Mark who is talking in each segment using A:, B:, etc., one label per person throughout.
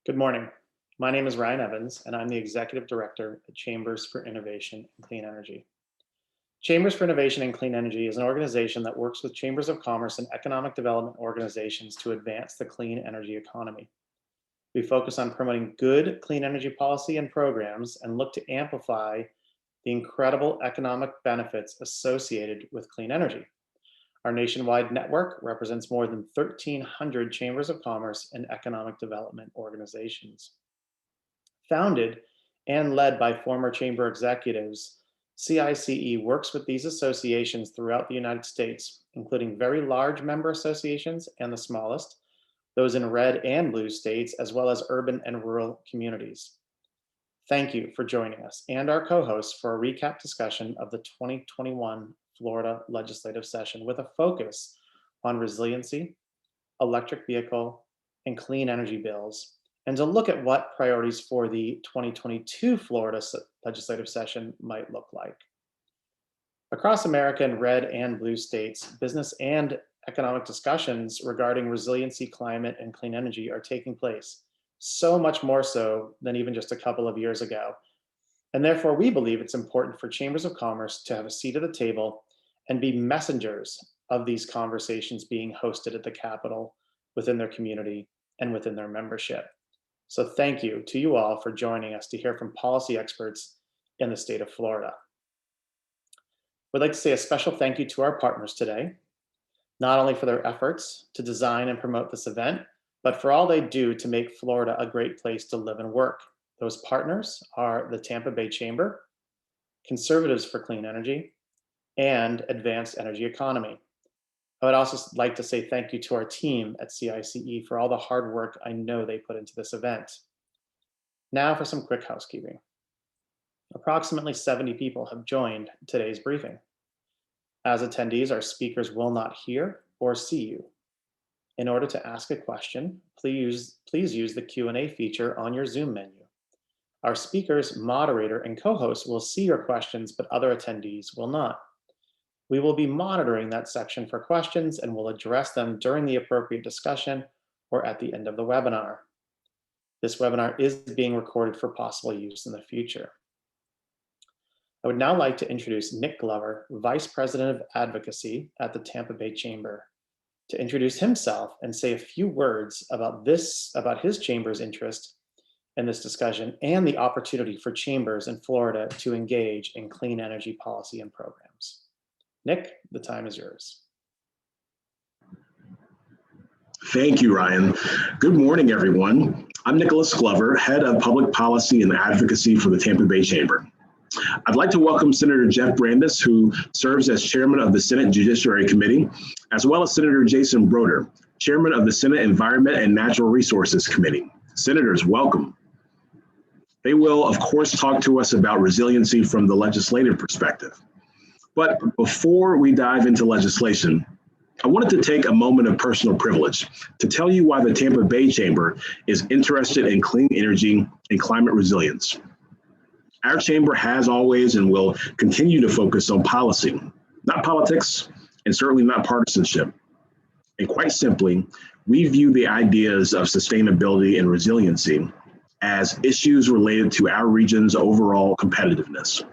A: Good morning. My name is Ryan Evans, and I'm the Executive Director at Chambers for Innovation and Clean Energy. Chambers for Innovation and Clean Energy is an organization that works with chambers of commerce and economic development organizations to advance the clean energy economy. We focus on promoting good clean energy policy and programs and look to amplify the incredible economic benefits associated with clean energy. Our nationwide network represents more than 1,300 chambers of commerce and economic development organizations. Founded and led by former chamber executives, CICE works with these associations throughout the United States, including very large member associations and the smallest, those in red and blue states, as well as urban and rural communities. Thank you for joining us and our co-hosts for a recap discussion of the 2021 Florida legislative session with a focus on resiliency, electric vehicle, and clean energy bills, and to look at what priorities for the 2022 Florida legislative session might look like. Across America in red and blue states, business and economic discussions regarding resiliency, climate, and clean energy are taking place, so much more so than even just a couple of years ago. And therefore, we believe it's important for chambers of commerce to have a seat at the table and be messengers of these conversations being hosted at the Capitol, within their community, and within their membership. So thank you to you all for joining us to hear from policy experts in the state of Florida. We'd like to say a special thank you to our partners today, not only for their efforts to design and promote this event, but for all they do to make Florida a great place to live and work. Those partners are the Tampa Bay Chamber, Conservatives for Clean Energy, and Advanced Energy Economy. I would also like to say thank you to our team at CICE for all the hard work I know they put into this event. Now for some quick housekeeping. Approximately 70 people have joined today's briefing. As attendees, our speakers will not hear or see you. In order to ask a question, please use the Q&A feature on your Zoom menu. Our speakers, moderator, and co-hosts will see your questions, but other attendees will not. We will be monitoring that section for questions and will address them during the appropriate discussion or at the end of the webinar. This webinar is being recorded for possible use in the future. I would now like to introduce Nick Glover, Vice President of Advocacy at the Tampa Bay Chamber, to introduce himself and say a few words about his chamber's interest in this discussion and the opportunity for chambers in Florida to engage in clean energy policy and programs. Nick, the time is yours.
B: Thank you, Ryan. Good morning, everyone. I'm Nicholas Glover, Head of Public Policy and Advocacy for the Tampa Bay Chamber. I'd like to welcome Senator Jeff Brandes, who serves as Chairman of the Senate Judiciary Committee, as well as Senator Jason Brodeur, Chairman of the Senate Environment and Natural Resources Committee. Senators, welcome. They will, of course, talk to us about resiliency from the legislative perspective. But before we dive into legislation, I wanted to take a moment of personal privilege to tell you why the Tampa Bay Chamber is interested in clean energy and climate resilience. Our chamber has always and will continue to focus on policy, not politics, and certainly not partisanship. And quite simply, we view the ideas of sustainability and resiliency as issues related to our region's overall competitiveness.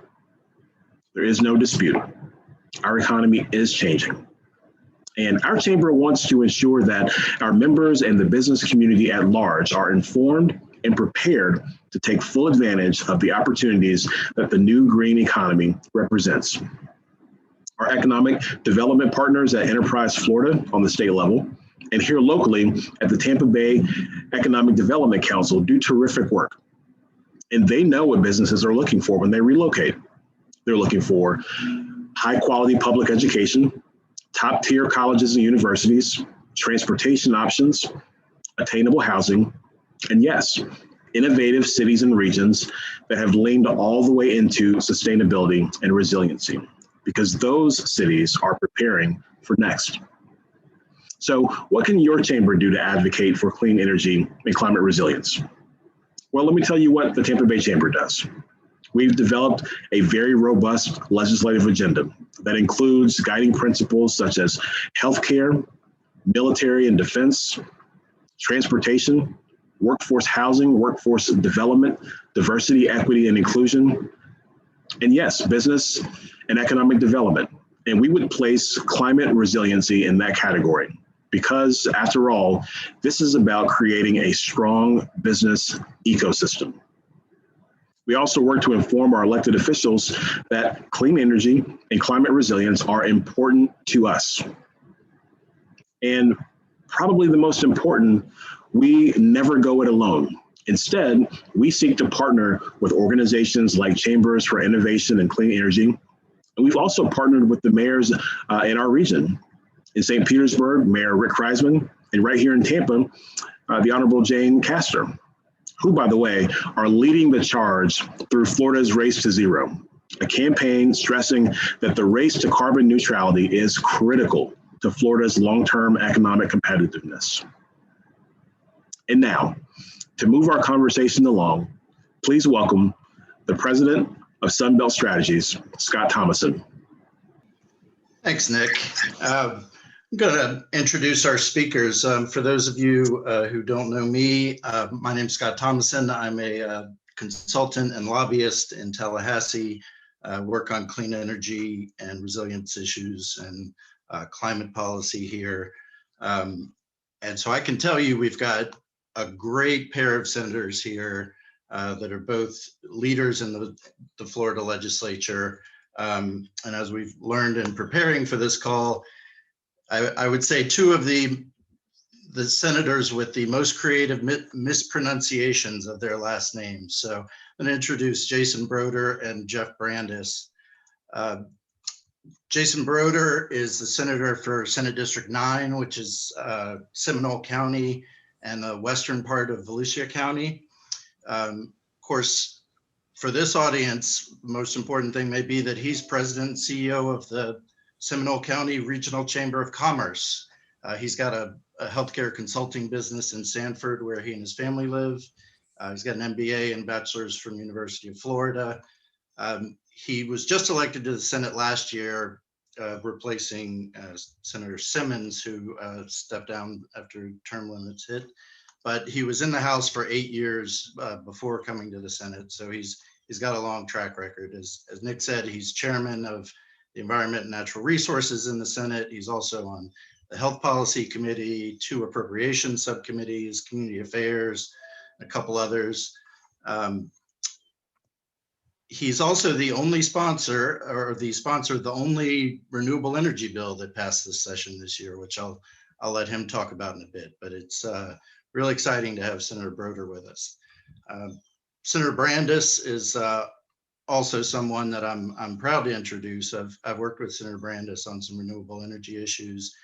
B: There is no dispute. Our economy is changing. And our chamber wants to ensure that our members and the business community at large are informed and prepared to take full advantage of the opportunities that the new green economy represents. Our economic development partners at Enterprise Florida on the state level and here locally at the Tampa Bay Economic Development Council do terrific work. And they know what businesses are looking for when they relocate. They're looking for high quality public education, top tier colleges and universities, transportation options, attainable housing, and yes, innovative cities and regions that have leaned all the way into sustainability and resiliency, because those cities are preparing for next. So what can your chamber do to advocate for clean energy and climate resilience? Well, let me tell you what the Tampa Bay Chamber does. We've developed a very robust legislative agenda that includes guiding principles such as healthcare, military and defense, transportation, workforce housing, workforce development, diversity, equity, and inclusion, and yes, business and economic development. And we would place climate resiliency in that category because, after all, this is about creating a strong business ecosystem. We also work to inform our elected officials that clean energy and climate resilience are important to us. And probably the most important, we never go it alone. Instead, we seek to partner with organizations like Chambers for Innovation and Clean Energy. And we've also partnered with the mayors in our region. In St. Petersburg, Mayor Rick Kreisman, and right here in Tampa, the Honorable Jane Castor, who, by the way, are leading the charge through Florida's Race to Zero, a campaign stressing that the race to carbon neutrality is critical to Florida's long-term economic competitiveness. And now, to move our conversation along, please welcome the President of Sunbelt Strategies, Scott Thomason.
C: Thanks, Nick. I'm going to introduce our speakers. For those of you who don't know me, my name is Scott Thomason. I'm a consultant and lobbyist in Tallahassee, work on clean energy and resilience issues and climate policy here. And so I can tell you we've got a great pair of senators here that are both leaders in the Florida legislature. And as we've learned in preparing for this call, I would say two of the senators with the most creative mispronunciations of their last names. So I'm going to introduce Jason Brodeur and Jeff Brandis. Jason Brodeur is the senator for Senate District 9, which is Seminole County and the western part of Volusia County. Of course, for this audience, the most important thing may be that he's president and CEO of the Seminole County Regional Chamber of Commerce. He's got a healthcare consulting business in Sanford where he and his family live. He's got an MBA and bachelor's from the University of Florida. He was just elected to the Senate last year, replacing Senator Simmons, who stepped down after term limits hit. But he was in the House for 8 years before coming to the Senate. So he's got a long track record. As Nick said, he's chairman of the Environment and Natural Resources in the Senate. He's also on the Health Policy Committee, 2 appropriations subcommittees, Community Affairs, a couple others. He's also the only sponsor, or the sponsor of the only renewable energy bill that passed this session this year, which I'll let him talk about in a bit. But it's really exciting to have Senator Broder with us. Senator Brandis is also someone that I'm proud to introduce. I've worked with Senator Brandis on some renewable energy issues.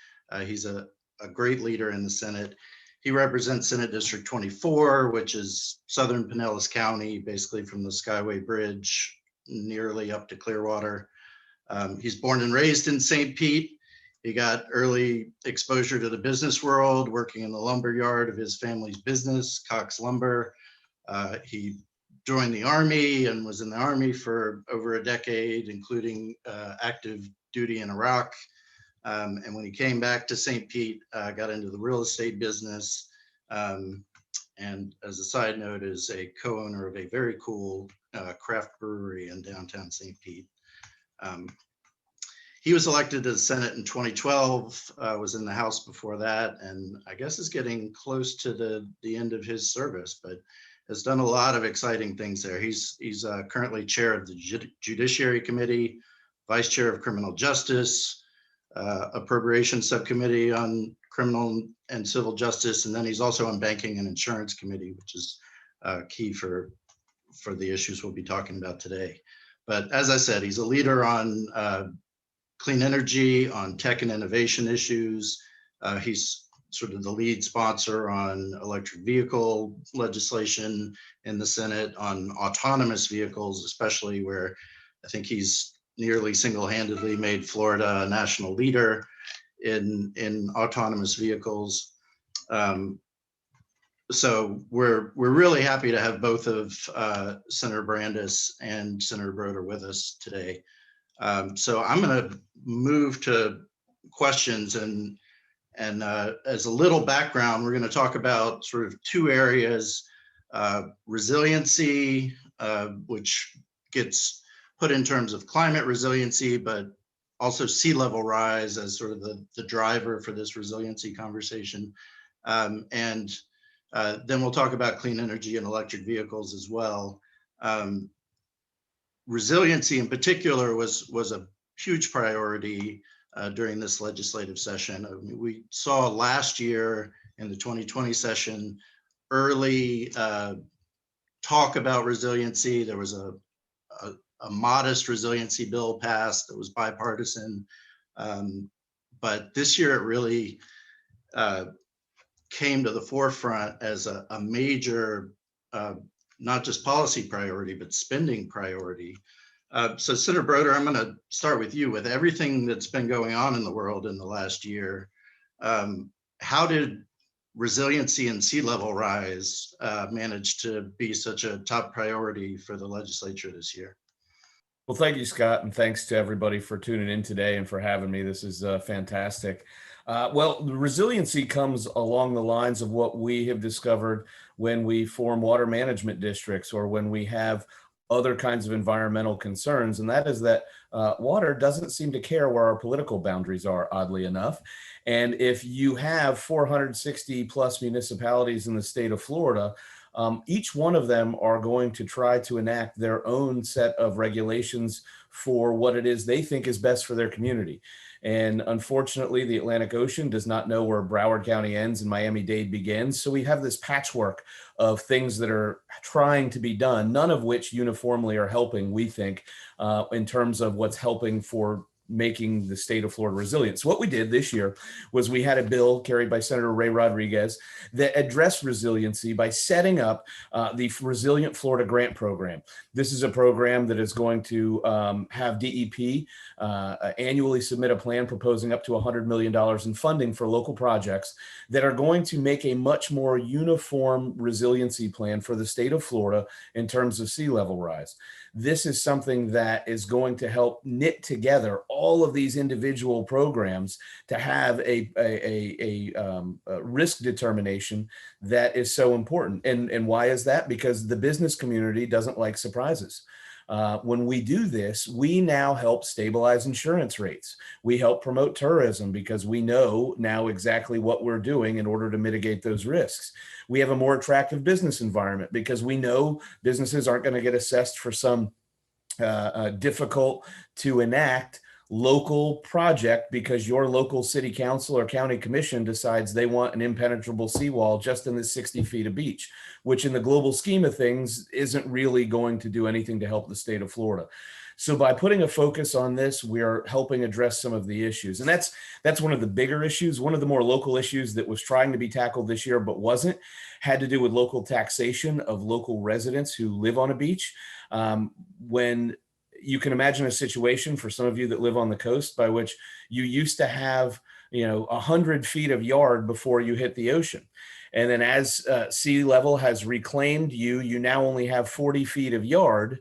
C: He's a great leader in the Senate. He represents Senate District 24, which is southern Pinellas County, basically from the Skyway Bridge nearly up to Clearwater. He's born and raised in St. Pete. He got early exposure to the business world, working in the lumber yard of his family's business, Cox Lumber. He joined the Army and was in the Army for over a decade, including active duty in Iraq. And when he came back to St. Pete, got into the real estate business. And as a side note, is a co-owner of a very cool craft brewery in downtown St. Pete. He was elected to the Senate in 2012, was in the House before that, and I guess is getting close to the end of his service, but has done a lot of exciting things there. He's currently chair of the Judiciary Committee, vice chair of Criminal Justice, Appropriations Subcommittee on Criminal and Civil Justice, and then he's also on Banking and Insurance Committee, which is key for the issues we'll be talking about today. But as I said, he's a leader on clean energy, on tech and innovation issues. He's sort of the lead sponsor on electric vehicle legislation in the Senate, on autonomous vehicles, especially where I think he's nearly single-handedly made Florida a national leader in autonomous vehicles. So we're really happy to have both of Senator Brandis and Senator Broder with us today. So I'm going to move to questions, and And as a little background, we're going to talk about sort of two areas, resiliency, which gets put in terms of climate resiliency, but also sea level rise as sort of the driver for this resiliency conversation. And then we'll talk about clean energy and electric vehicles as well. Resiliency in particular was a huge priority during this legislative session. I mean, we saw last year in the 2020 session early talk about resiliency. There was a modest resiliency bill passed that was bipartisan. But this year it really came to the forefront as a major, not just policy priority, but spending priority. So Senator Broder, I'm going to start with you. With everything that's been going on in the world in the last year, how did resiliency and sea level rise manage to be such a top priority for the legislature this year?
D: Well, thank you, Scott, and thanks to everybody for tuning in today and for having me. This is fantastic. Well, the resiliency comes along the lines of what we have discovered when we form water management districts or when we have other kinds of environmental concerns, and that is that water doesn't seem to care where our political boundaries are, oddly enough. And if you have 460 plus municipalities in the state of Florida, each one of them are going to try to enact their own set of regulations for what it is they think is best for their community. And unfortunately, the Atlantic Ocean does not know where Broward County ends and Miami-Dade begins. So we have this patchwork of things that are trying to be done, none of which uniformly are helping, we think, in terms of what's helping for making the state of Florida resilient. So what we did this year was we had a bill carried by Senator Ray Rodriguez that addressed resiliency by setting up the Resilient Florida Grant Program. This is a program that is going to have DEP annually submit a plan proposing up to $100 million in funding for local projects that are going to make a much more uniform resiliency plan for the state of Florida in terms of sea level rise. This is something that is going to help knit together all of these individual programs to have a risk determination that is so important. And why is that? Because the business community doesn't like surprises. When we do this, we now help stabilize insurance rates. We help promote tourism because we know now exactly what we're doing in order to mitigate those risks. We have a more attractive business environment because we know businesses aren't going to get assessed for some difficult to enact local project because your local city council or county commission decides they want an impenetrable seawall just in the 60 feet of beach, which in the global scheme of things isn't really going to do anything to help the state of Florida. So by putting a focus on this, we are helping address some of the issues. And that's one of the bigger issues. One of the more local issues that was trying to be tackled this year, but wasn't, had to do with local taxation of local residents who live on a beach. When you can imagine a situation for some of you that live on the coast by which you used to have, 100 feet of yard before you hit the ocean. And then as sea level has reclaimed you now only have 40 feet of yard,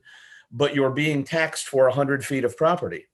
D: but you're being taxed for 100 feet of property.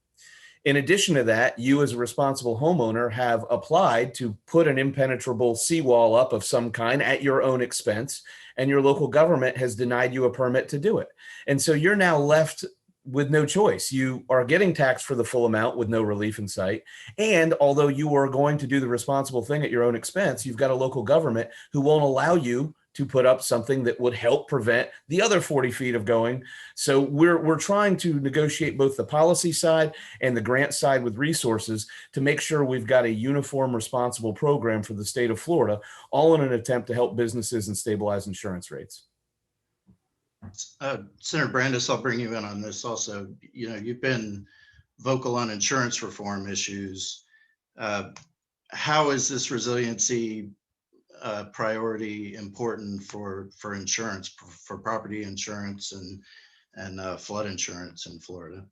D: In addition to that, you as a responsible homeowner have applied to put an impenetrable seawall up of some kind at your own expense, and your local government has denied you a permit to do it. And so you're now left with no choice. You are getting taxed for the full amount with no relief in sight. And although you are going to do the responsible thing at your own expense, you've got a local government who won't allow you to put up something that would help prevent the other 40 feet of going. So we're trying to negotiate both the policy side and the grant side with resources to make sure we've got a uniform, responsible program for the state of Florida, all in an attempt to help businesses and stabilize insurance rates.
C: Senator Brandis, I'll bring you in on this also. You've been vocal on insurance reform issues. How is this resiliency priority important for insurance, for property insurance and flood insurance in Florida?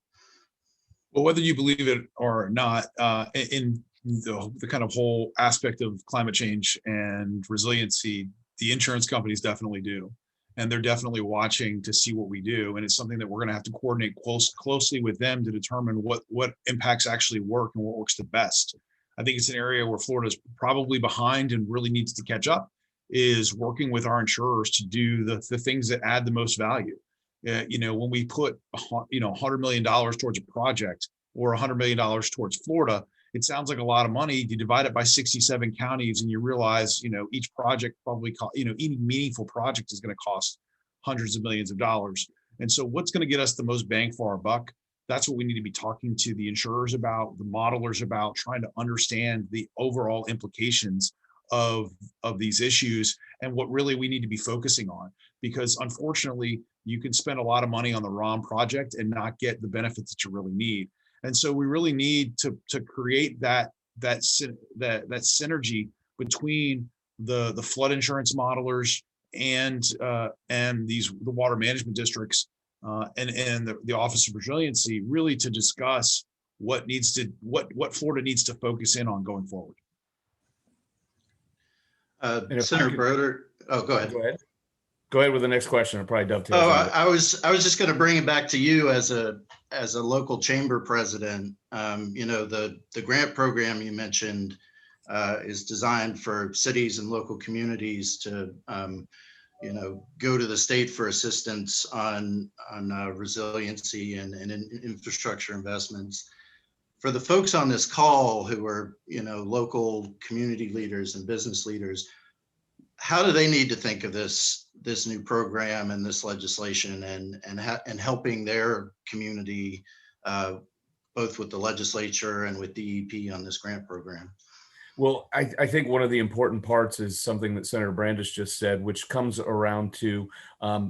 E: Well, whether you believe it or not, in the kind of whole aspect of climate change and resiliency, the insurance companies definitely do. And they're definitely watching to see what we do. And it's something that we're going to have to coordinate closely with them to determine what impacts actually work and what works the best. I think it's an area where Florida's probably behind and really needs to catch up, is working with our insurers to do the things that add the most value. When we put $100 million towards a project or $100 million towards Florida, it sounds like a lot of money. You divide it by 67 counties and you realize, each project probably, any meaningful project is going to cost hundreds of millions of dollars. And so what's going to get us the most bang for our buck? That's what we need to be talking to the insurers about, the modelers about, trying to understand the overall implications of these issues and what really we need to be focusing on. Because unfortunately, you can spend a lot of money on the wrong project and not get the benefits that you really need. And so we really need to create that synergy between the flood insurance modelers and the water management districts and the Office of Resiliency, really to discuss what Florida needs to focus in on going forward.
C: Senator Broder. Oh, go ahead.
D: Go ahead with the next question. I'll probably dovetail.
C: I was just going to bring it back to you as a local chamber president. The grant program you mentioned is designed for cities and local communities to go to the state for assistance on resiliency and infrastructure investments. For the folks on this call who are local community leaders and business leaders, how do they need to think of this new program and this legislation and helping their community, both with the legislature and with DEP on this grant program?
D: Well, I think one of the important parts is something that Senator Brandes just said, which comes around to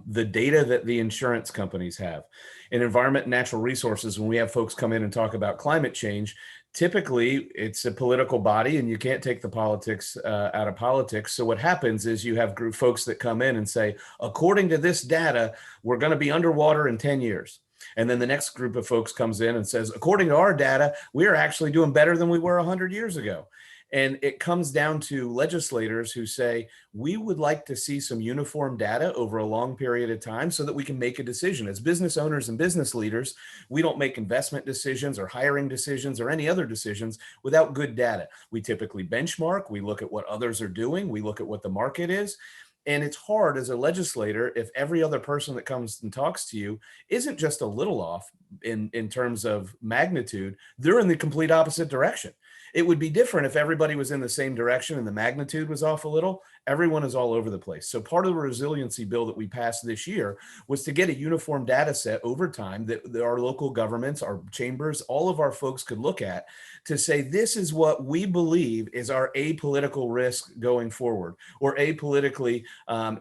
D: the data that the insurance companies have. In environment and natural resources, when we have folks come in and talk about climate change, typically it's a political body and you can't take the politics out of politics. So what happens is you have group folks that come in and say, according to this data, we're going to be underwater in 10 years. And then the next group of folks comes in and says, according to our data, we are actually doing better than we were 100 years ago. And it comes down to legislators who say, we would like to see some uniform data over a long period of time so that we can make a decision. As business owners and business leaders, we don't make investment decisions or hiring decisions or any other decisions without good data. We typically benchmark, we look at what others are doing, we look at what the market is. And it's hard as a legislator if every other person that comes and talks to you isn't just a little off in terms of magnitude, they're in the complete opposite direction. It would be different if everybody was in the same direction and the magnitude was off a little. Everyone is all over the place. So part of the resiliency bill that we passed this year was to get a uniform data set over time that our local governments, our chambers, all of our folks could look at to say, this is what we believe is our apolitical risk going forward, or apolitically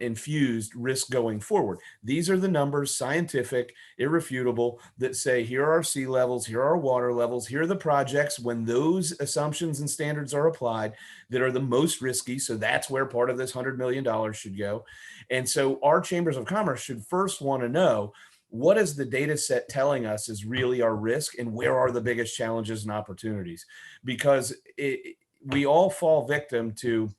D: infused risk going forward. These are the numbers, scientific, irrefutable, that say, here are our sea levels, here are our water levels, here are the projects when those assumptions and standards are applied that are the most risky. So that's where part of this $100 million should go. And so our chambers of commerce should first want to know, what is the data set telling us is really our risk, and where are the biggest challenges and opportunities? Because we all fall victim to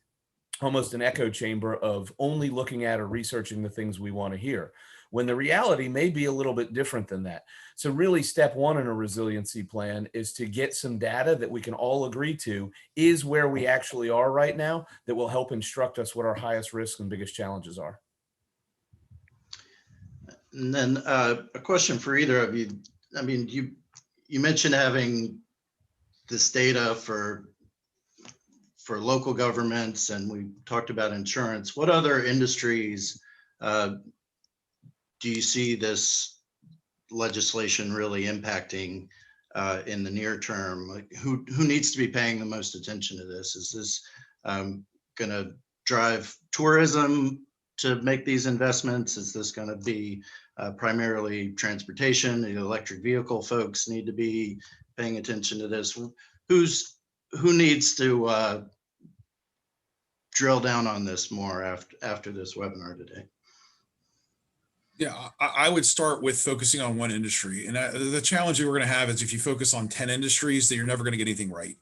D: almost an echo chamber of only looking at or researching the things we want to hear, when the reality may be a little bit different than that. So really, step one in a resiliency plan is to get some data that we can all agree to is where we actually are right now, that will help instruct us what our highest risks and biggest challenges are.
C: And then a question for either of you. I mean, you mentioned having this data for local governments, and we talked about insurance. What other industries do you see this legislation really impacting in the near term? Like who needs to be paying the most attention to this? Is this going to drive tourism to make these investments? Is this going to be primarily transportation? The electric vehicle folks need to be paying attention to this. Who needs to drill down on this more after this webinar today?
E: Yeah, I would start with focusing on one industry. And the challenge that we're going to have is if you focus on 10 industries, then you're never going to get anything right.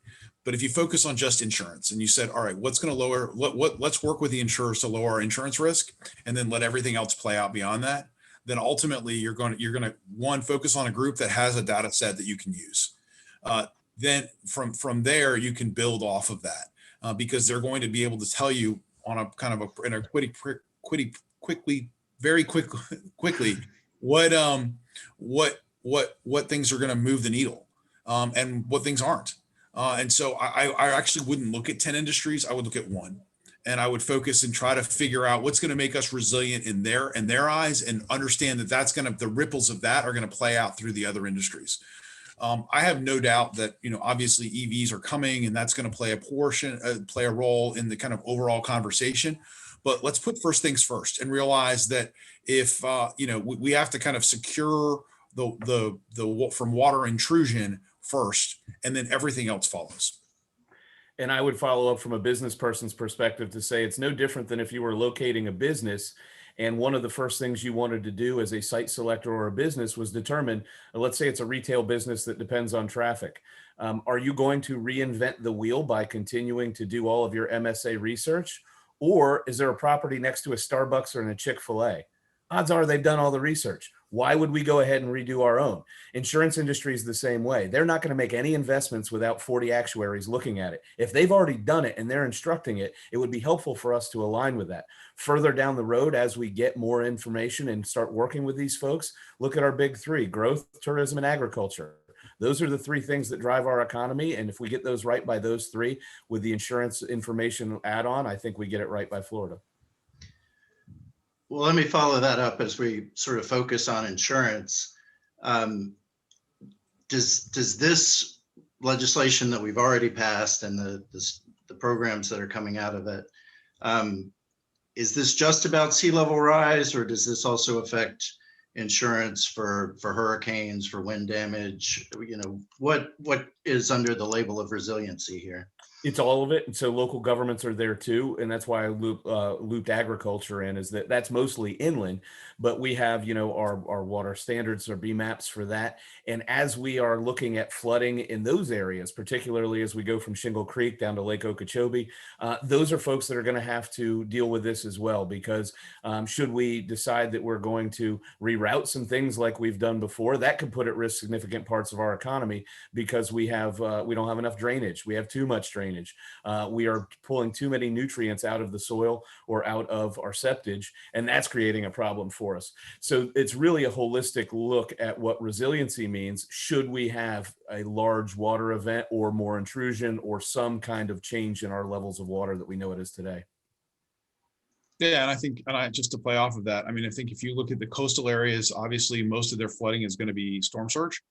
E: But if you focus on just insurance and you said, all right, what's going to lower, let's work with the insurers to lower our insurance risk, and then let everything else play out beyond that, then ultimately you're going to one, focus on a group that has a data set that you can use. then from there you can build off of that, because they're going to be able to tell you on a kind of a in a very quickly what things are going to move the needle, and what things aren't. And so I actually wouldn't look at 10 industries. I would look at one, and I would focus and try to figure out what's going to make us resilient in their eyes, and understand that the ripples of that are going to play out through the other industries. I have no doubt that, obviously EVs are coming, and that's going to play a role in the kind of overall conversation. But let's put first things first and realize that if, we have to kind of secure the from water intrusion first, and then everything else follows.
D: And I would follow up from a business person's perspective to say it's no different than if you were locating a business, and one of the first things you wanted to do as a site selector or a business was determine, let's say it's a retail business that depends on traffic. Are you going to reinvent the wheel by continuing to do all of your MSA research? Or is there a property next to a Starbucks or a Chick-fil-A? Odds are they've done all the research. Why would we go ahead and redo our own? Insurance industry is the same way. They're not going to make any investments without 40 actuaries looking at it. If they've already done it and they're instructing it, it would be helpful for us to align with that. Further down the road, as we get more information and start working with these folks, look at our big three: growth, tourism, and agriculture. Those are the three things that drive our economy. And if we get those right by those three with the insurance information add-on, I think we get it right by Florida.
C: Well, let me follow that up as we sort of focus on insurance. Does this legislation that we've already passed and the programs that are coming out of it, is this just about sea level rise, or does this also affect insurance for hurricanes, for wind damage? What is under the label of resiliency here?
D: It's all of it. And so local governments are there too. And that's why I looped agriculture in, is that's mostly inland, but we have, our water standards or BMAPs for that. And as we are looking at flooding in those areas, particularly as we go from Shingle Creek down to Lake Okeechobee, those are folks that are going to have to deal with this as well, because should we decide that we're going to reroute some things like we've done before, that could put at risk significant parts of our economy, because we don't have enough drainage. We have too much drainage. We are pulling too many nutrients out of the soil or out of our septage, and that's creating a problem for us. So it's really a holistic look at what resiliency means should we have a large water event or more intrusion or some kind of change in our levels of water that we know it is today.
E: Yeah, and I think, just to play off of that, I think if you look at the coastal areas, obviously most of their flooding is going to be storm surge.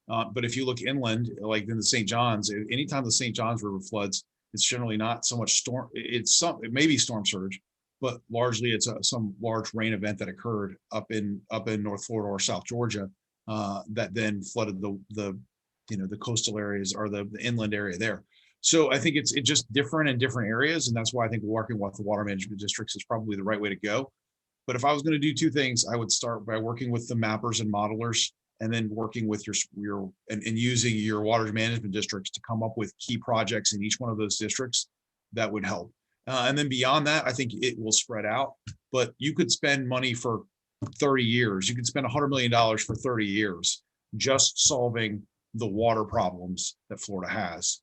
E: But if you look inland, like in the St. John's, anytime the St. John's River floods, it's generally not so much storm. It may be storm surge, but largely it's some large rain event that occurred up in North Florida or South Georgia, that then flooded the coastal areas or the inland area there. So I think it's just different in different areas, and that's why I think working with the water management districts is probably the right way to go. But if I was going to do two things, I would start by working with the mappers and modelers, and then working with your using your water management districts to come up with key projects in each one of those districts that would help. And then beyond that, I think it will spread out. But you could spend money for 30 years. You could spend $100 million for 30 years just solving the water problems that Florida has,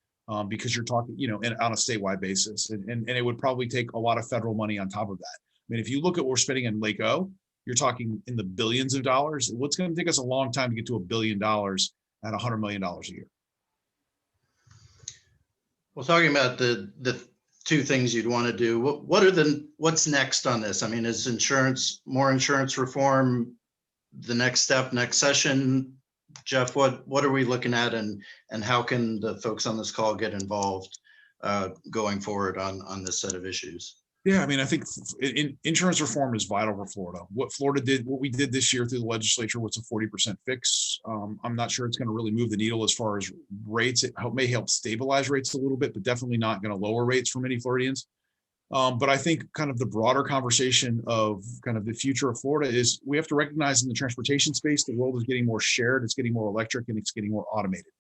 E: because you're talking, on a statewide basis, and it would probably take a lot of federal money on top of that. If you look at what we're spending in Lake O, you're talking in the billions of dollars. What's going to take us a long time to get to $1 billion at $100 million a year.
C: Well, talking about the two things you'd want to do, what's next on this? Is more insurance reform the next step, next session? Jeff, what are we looking at, and how can the folks on this call get involved going forward on this set of issues?
E: Yeah, I think insurance reform is vital for Florida. What we did this year through the legislature was a 40% fix. I'm not sure it's going to really move the needle as far as rates. It may help stabilize rates a little bit, but definitely not going to lower rates for many Floridians. But I think kind of the broader conversation of kind of the future of Florida is we have to recognize in the transportation space, the world is getting more shared, it's getting more electric, and it's getting more automated.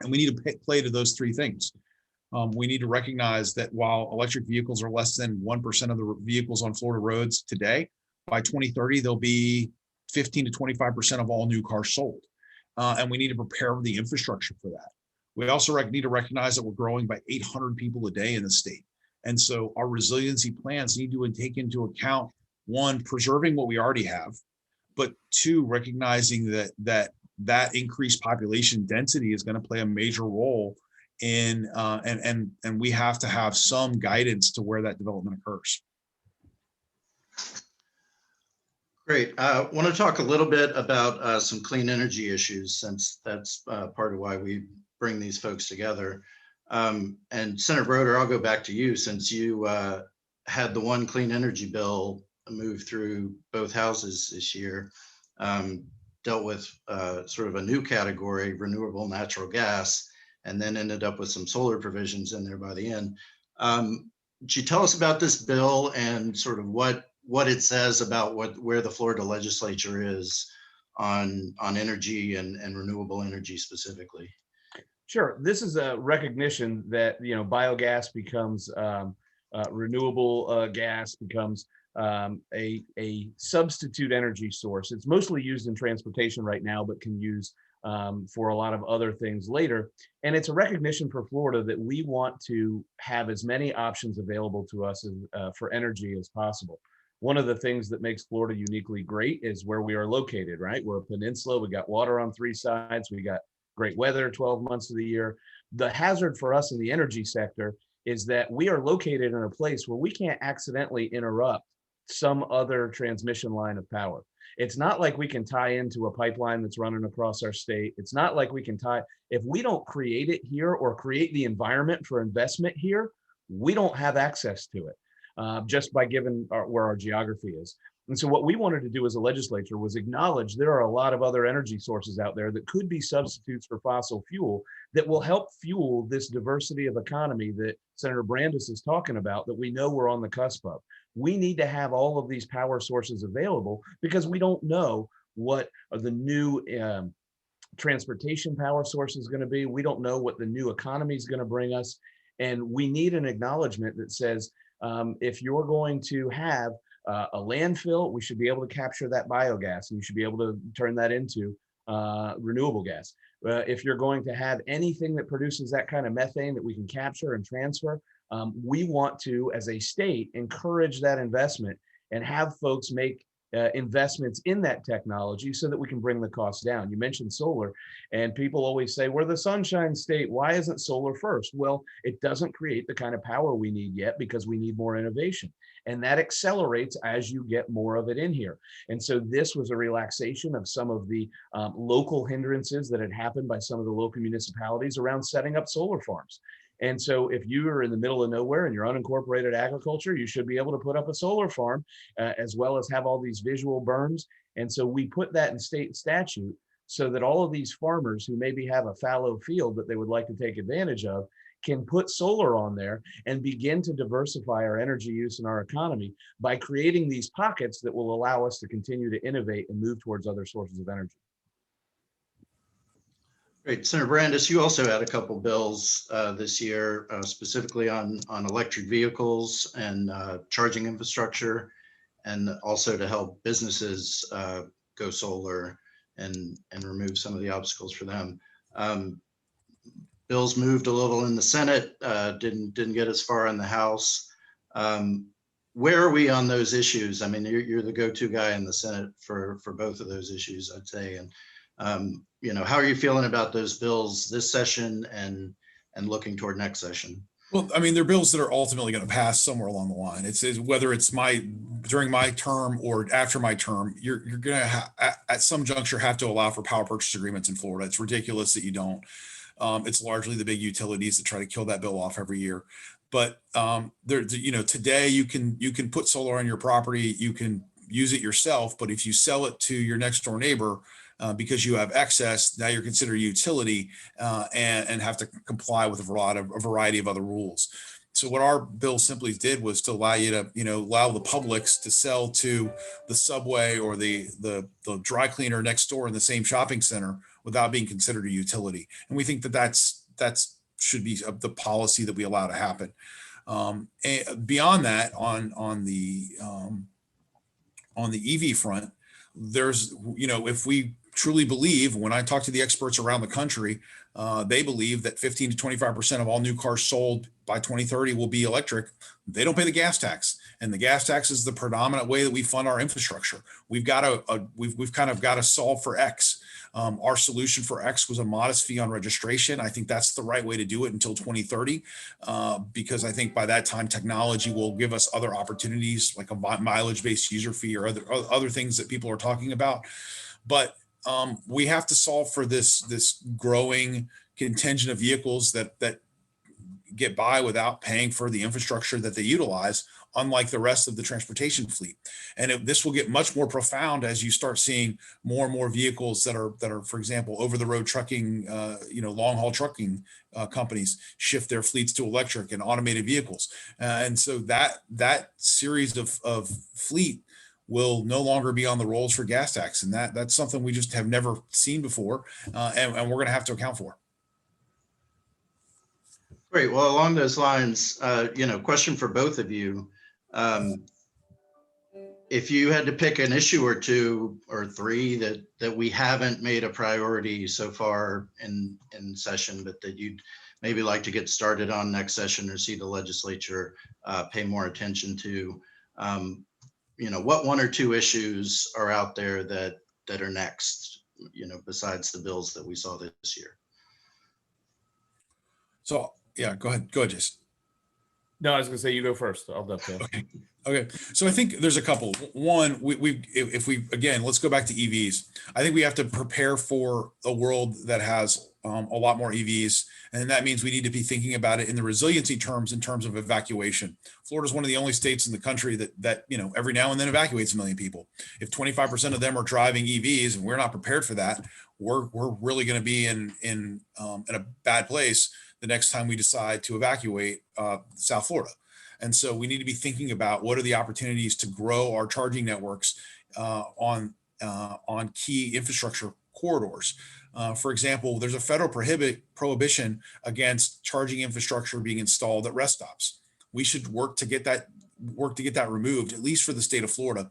E: And we need to play to those three things. We need to recognize that while electric vehicles are less than 1% of the vehicles on Florida roads today, by 2030, they'll be 15 to 25% of all new cars sold. And we need to prepare the infrastructure for that. We also need to recognize that we're growing by 800 people a day in the state. And so our resiliency plans need to take into account, one, preserving what we already have, but two, recognizing that increased population density is going to play a major role in, and we have to have some guidance to where that development occurs.
C: Great. I want to talk a little bit about some clean energy issues, since that's part of why we bring these folks together. And Senator Broder, I'll go back to you, since you had the one clean energy bill move through both houses this year, dealt with sort of a new category, renewable natural gas, and then ended up with some solar provisions in there by the end. Could you tell us about this bill and sort of what it says about where the Florida legislature is on energy and renewable energy specifically?
D: Sure. This is a recognition that, biogas becomes renewable gas becomes a substitute energy source. It's mostly used in transportation right now, but can use for a lot of other things later. And it's a recognition for Florida that we want to have as many options available to us for energy as possible. One of the things that makes Florida uniquely great is where we are located, right? We're a peninsula. We got water on 3 sides. We got great weather 12 months of the year. The hazard for us in the energy sector is that we are located in a place where we can't accidentally interrupt some other transmission line of power. It's not like we can tie into a pipeline that's running across our state. It's not like we can if we don't create it here or create the environment for investment here, we don't have access to it just by given where our geography is. And so what we wanted to do as a legislature was acknowledge there are a lot of other energy sources out there that could be substitutes for fossil fuel that will help fuel this diversity of economy that Senator Brandis is talking about, that we know we're on the cusp of. We need to have all of these power sources available because we don't know what the new transportation power source is going to be. We don't know what the new economy is going to bring us. And we need an acknowledgement that says, if you're going to have a landfill, we should be able to capture that biogas, and you should be able to turn that into renewable gas. If you're going to have anything that produces that kind of methane that we can capture and transfer, we want to, as a state, encourage that investment and have folks make investments in that technology so that we can bring the costs down. You mentioned solar, and people always say, we're the sunshine state. Why isn't solar first? Well, it doesn't create the kind of power we need yet because we need more innovation. And that accelerates as you get more of it in here. And so this was a relaxation of some of the local hindrances that had happened by some of the local municipalities around setting up solar farms. And so if you are in the middle of nowhere and you're unincorporated agriculture, you should be able to put up a solar farm as well as have all these visual berms. And so we put that in state statute so that all of these farmers who maybe have a fallow field that they would like to take advantage of can put solar on there and begin to diversify our energy use in our economy by creating these pockets that will allow us to continue to innovate and move towards other sources of energy.
C: Great. Senator Brandis, you also had a couple bills this year, specifically on electric vehicles and charging infrastructure, and also to help businesses go solar and remove some of the obstacles for them. Bills moved a little in the Senate, didn't get as far in the House. Where are we on those issues? I mean, you're the go-to guy in the Senate for both of those issues, I'd say. And how are you feeling about those bills this session and looking toward next session?
E: Well, I mean, they're bills that are ultimately going to pass somewhere along the line. It's whether it's during my term or after my term, you're going to at some juncture have to allow for power purchase agreements in Florida. It's ridiculous that you don't. It's largely the big utilities that try to kill that bill off every year. But today you can put solar on your property, you can use it yourself, but if you sell it to your next door neighbor because you have excess, now you're considered a utility and have to comply with a variety of other rules. So what our bill simply did was to allow you to, allow the Publix to sell to the Subway or the dry cleaner next door in the same shopping center without being considered a utility. And we think that that's should be the policy that we allow to happen. And beyond that, on the EV front, there's, if we truly believe, when I talk to the experts around the country, they believe that 15 to 25% of all new cars sold by 2030 will be electric. They don't pay the gas tax, and the gas tax is the predominant way that we fund our infrastructure. We've got to we've kind of got to solve for X. Our solution for X was a modest fee on registration. I think that's the right way to do it until 2030, because I think by that time technology will give us other opportunities like a mileage-based user fee or other things that people are talking about. But we have to solve for this growing contingent of vehicles that get by without paying for the infrastructure that they utilize, unlike the rest of the transportation fleet. And this will get much more profound as you start seeing more and more vehicles that are, for example, over the road trucking, long haul trucking companies shift their fleets to electric and automated vehicles. And so that series of fleet will no longer be on the rolls for gas tax. And that's something we just have never seen before. And we're going to have to account for.
C: Great. Well, along those lines, question for both of you. If you had to pick an issue or two or three that we haven't made a priority so far in session, but that you'd maybe like to get started on next session or see the legislature pay more attention to, what one or two issues are out there that are next, besides the bills that we saw this year?
E: So yeah, go ahead, Jason.
D: No, I was gonna say you go first. I'll dovetail.
E: Okay. So I think there's a couple. One, if we again, let's go back to EVs. I think we have to prepare for a world that has a lot more EVs, and that means we need to be thinking about it in the resiliency terms, in terms of evacuation. Florida is one of the only states in the country that every now and then evacuates 1 million people. If 25% of them are driving EVs, and we're not prepared for that, we're really going to be in a bad place the next time we decide to evacuate South Florida. And so we need to be thinking about what are the opportunities to grow our charging networks on key infrastructure corridors. For example, there's a federal prohibition against charging infrastructure being installed at rest stops. We should work to get that removed, at least for the state of Florida,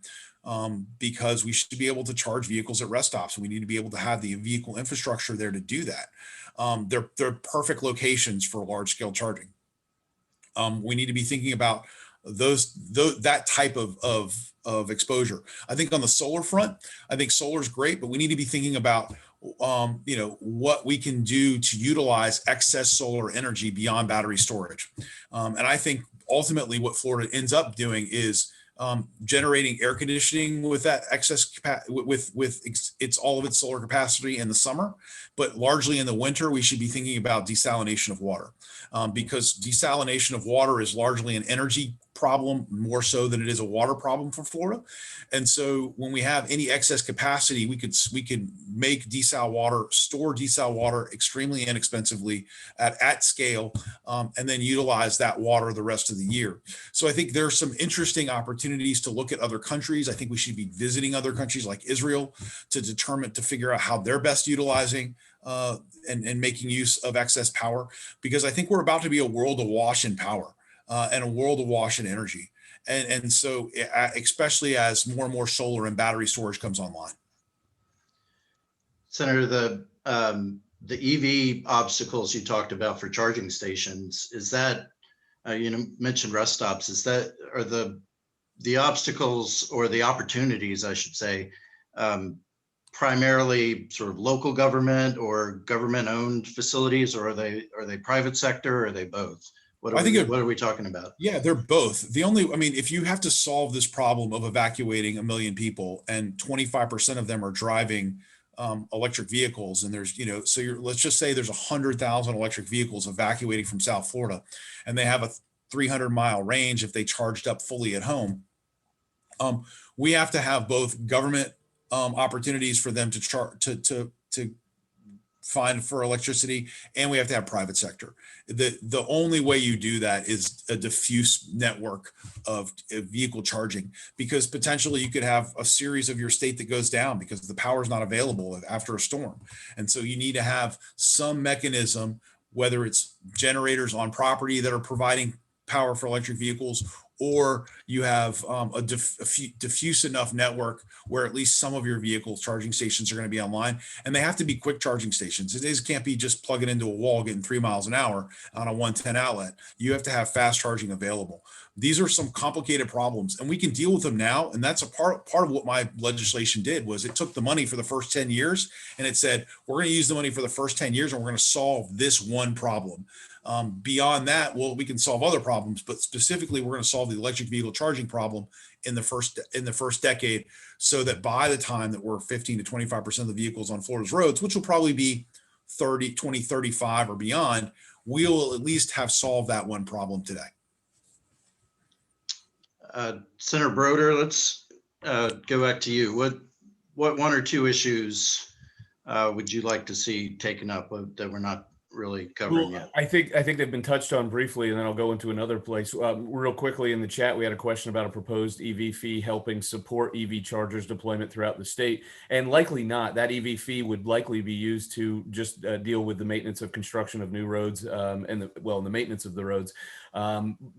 E: because we should be able to charge vehicles at rest stops. We need to be able to have the vehicle infrastructure there to do that. They're perfect locations for large scale charging. We need to be thinking about that type of exposure. I think on the solar front, I think solar is great, but we need to be thinking about what we can do to utilize excess solar energy beyond battery storage. And I think ultimately what Florida ends up doing is generating air conditioning with that excess with all of its solar capacity in the summer, but largely in the winter we should be thinking about desalination of water, because desalination of water is largely an energy problem more so than it is a water problem for Florida. And so when we have any excess capacity, we could make store desal water extremely inexpensively at scale, and then utilize that water the rest of the year. So I think there's some interesting opportunities to look at other countries. I think we should be visiting other countries like Israel to figure out how they're best utilizing and making use of excess power, because I think we're about to be a world awash in power. And a world awash in energy. And so especially as more and more solar and battery storage comes online.
C: Senator, the EV obstacles you talked about for charging stations, is that, mentioned rest stops, are the obstacles or the opportunities, I should say, primarily sort of local government or government owned facilities, or are they private sector, or are they both? What are we talking about?
E: Yeah, they're both. If you have to solve this problem of evacuating 1 million people and 25% of them are driving electric vehicles, and there's, let's just say there's 100,000 electric vehicles evacuating from South Florida, and they have a 300-mile range if they charged up fully at home. We have to have both government opportunities for them to find for electricity, and we have to have private sector. The only way you do that is a diffuse network of vehicle charging, because potentially you could have a series of your state that goes down because the power is not available after a storm. And so you need to have some mechanism, whether it's generators on property that are providing power for electric vehicles, or you have a diffuse enough network where at least some of your vehicle charging stations are going to be online, and they have to be quick charging stations. It can't be just plugging into a wall getting 3 miles an hour on a 110 outlet. You have to have fast charging available. These are some complicated problems, and we can deal with them now. And that's a part of what my legislation did. Was it took the money for the first 10 years and it said, we're going to use the money for the first 10 years and we're going to solve this one problem. Beyond that, well, we can solve other problems, but specifically, we're going to solve the electric vehicle charging problem in the first decade, so that by the time that we're 15 to 25% of the vehicles on Florida's roads, which will probably be 2035 or beyond, we'll at least have solved that one problem today.
C: Senator Broder, let's go back to you. What one or two issues would you like to see taken up that we're not really covering yet?
D: I think they've been touched on briefly, and then I'll go into another place. Real quickly in the chat, we had a question about a proposed EV fee helping support EV chargers deployment throughout the state, and likely not. That EV fee would likely be used to just deal with the maintenance of construction of new roads and the maintenance of the roads.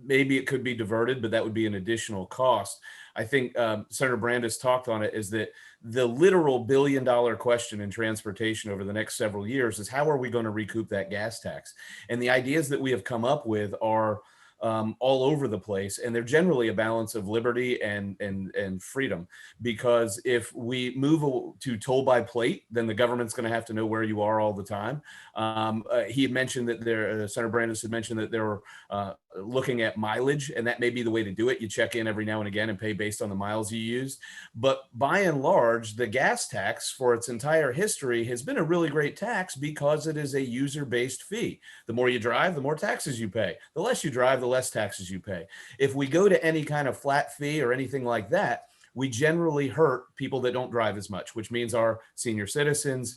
D: Maybe it could be diverted, but that would be an additional cost. I think Senator Brandis talked on it, is that the literal billion-dollar question in transportation over the next several years is how are we going to recoup that gas tax? And the ideas that we have come up with are all over the place, and they're generally a balance of liberty and freedom. Because if we move to toll by plate, then the government's going to have to know where you are all the time. He had mentioned that Senator Brandis had mentioned that they were looking at mileage, and that may be the way to do it. You check in every now and again and pay based on the miles you used. But by and large, the gas tax for its entire history has been a really great tax because it is a user-based fee. The more you drive, the more taxes you pay. The less you drive, the less taxes you pay. If we go to any kind of flat fee or anything like that, we generally hurt people that don't drive as much, which means our senior citizens,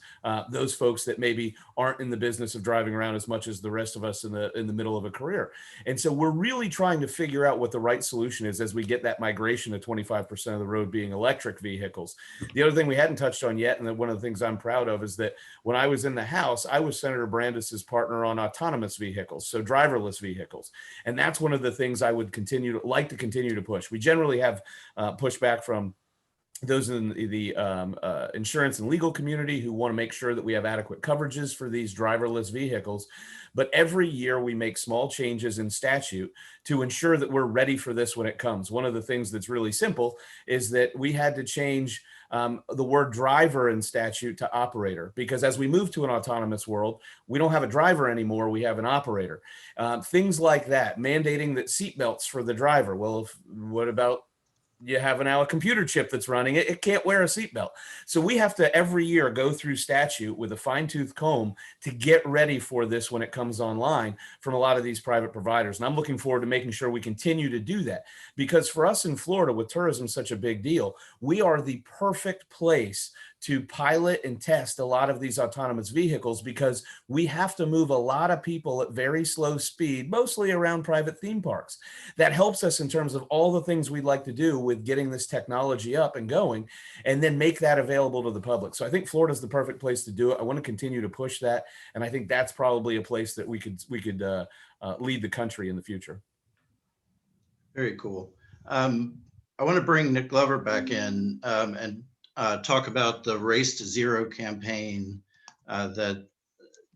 D: those folks that maybe aren't in the business of driving around as much as the rest of us in the middle of a career. And so we're really trying to figure out what the right solution is as we get that migration to 25% of the road being electric vehicles. The other thing we hadn't touched on yet, and one of the things I'm proud of, is that when I was in the House, I was Senator Brandis's partner on autonomous vehicles, so driverless vehicles. And that's one of the things I would continue to push. We generally have pushback from those in the insurance and legal community who want to make sure that we have adequate coverages for these driverless vehicles. But every year we make small changes in statute to ensure that we're ready for this when it comes. One of the things that's really simple is that we had to change the word driver in statute to operator, because as we move to an autonomous world, we don't have a driver anymore, we have an operator. Things like that, mandating that seatbelts for the driver. Well, what about you have now a computer chip that's running it, it can't wear a seatbelt. So we have to every year go through statute with a fine-tooth comb to get ready for this when it comes online from a lot of these private providers. And I'm looking forward to making sure we continue to do that, because for us in Florida, with tourism such a big deal, we are the perfect place to pilot and test a lot of these autonomous vehicles, because we have to move a lot of people at very slow speed, mostly around private theme parks. That helps us in terms of all the things we'd like to do with getting this technology up and going, and then make that available to the public. So I think Florida's the perfect place to do it. I want to continue to push that, and I think that's probably a place that we could lead the country in the future.
C: Very cool. I want to bring Nick Glover back in and talk about the Race to Zero campaign that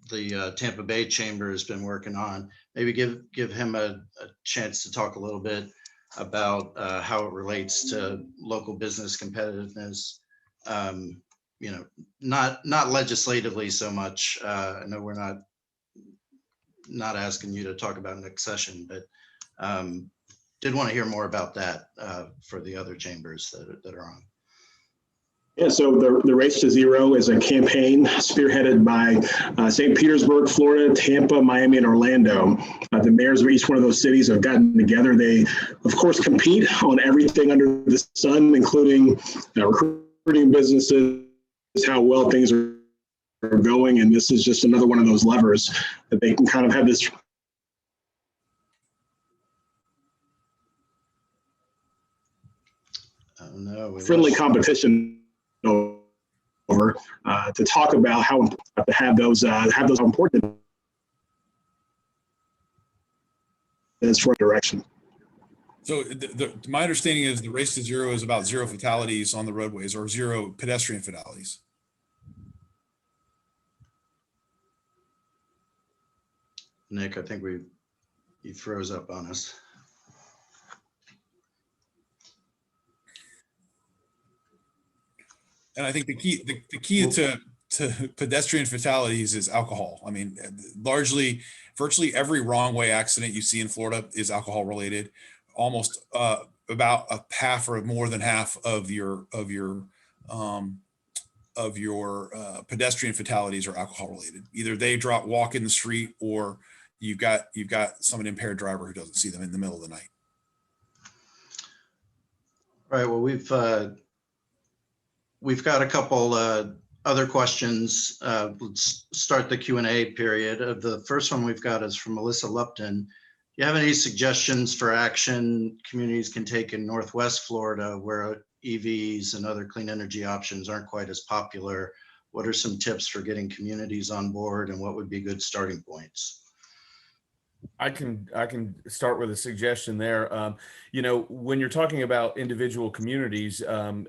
C: the Tampa Bay Chamber has been working on. Maybe give him a chance to talk a little bit about how it relates to local business competitiveness. You know, not legislatively so much. I know we're not asking you to talk about next session, but did want to hear more about that for the other chambers that are on.
B: Yeah, so the Race to Zero is a campaign spearheaded by St. Petersburg, Florida, Tampa, Miami, and Orlando. The mayors of each one of those cities have gotten together. They, of course, compete on everything under the sun, including recruiting businesses, how well things are going. And this is just another one of those levers that they can kind of have this friendly competition over to talk about how to have those important is for direction.
E: So my understanding is the race to zero is about zero fatalities on the roadways or zero pedestrian fatalities.
C: Nick, I think he froze up on us.
E: And I think the key to pedestrian fatalities is alcohol. I mean, largely, virtually every wrong way accident you see in Florida is alcohol related. Almost about a half or more than half of your pedestrian fatalities are alcohol related. Either they walk in the street, or you've got some impaired driver who doesn't see them in the middle of the night.
C: All right. Well, we've got a couple other questions. Let's start the Q&A period. The first one we've got is from Melissa Lupton. Do you have any suggestions for action communities can take in Northwest Florida where EVs and other clean energy options aren't quite as popular? What are some tips for getting communities on board, and what would be good starting points?
D: I can start with a suggestion there. You know, when you're talking about individual communities,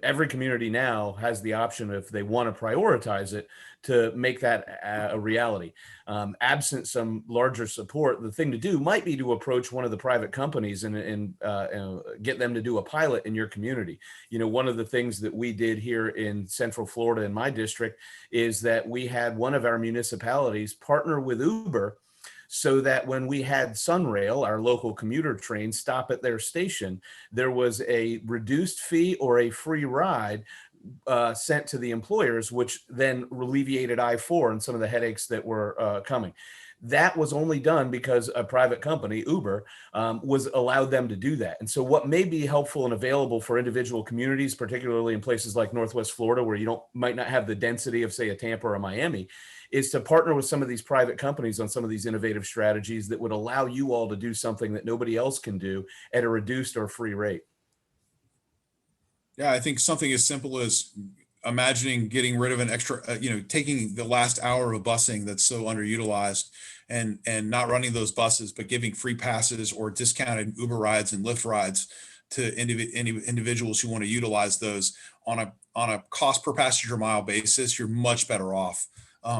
D: every community now has the option, if they want to prioritize it, to make that a reality. Absent some larger support, the thing to do might be to approach one of the private companies and get them to do a pilot in your community. You know, one of the things that we did here in Central Florida in my district is that we had one of our municipalities partner with Uber, so that when we had Sunrail, our local commuter train, stop at their station, there was a reduced fee or a free ride sent to the employers, which then alleviated I-4 and some of the headaches that were coming. That was only done because a private company, Uber, was allowed them to do that. And so what may be helpful and available for individual communities, particularly in places like Northwest Florida, where you might not have the density of, say, a Tampa or a Miami, is to partner with some of these private companies on some of these innovative strategies that would allow you all to do something that nobody else can do at a reduced or free rate.
E: Yeah, I think something as simple as imagining getting rid of an extra, taking the last hour of busing that's so underutilized and not running those buses, but giving free passes or discounted Uber rides and Lyft rides to individuals who want to utilize those on a cost per passenger mile basis. You're much better off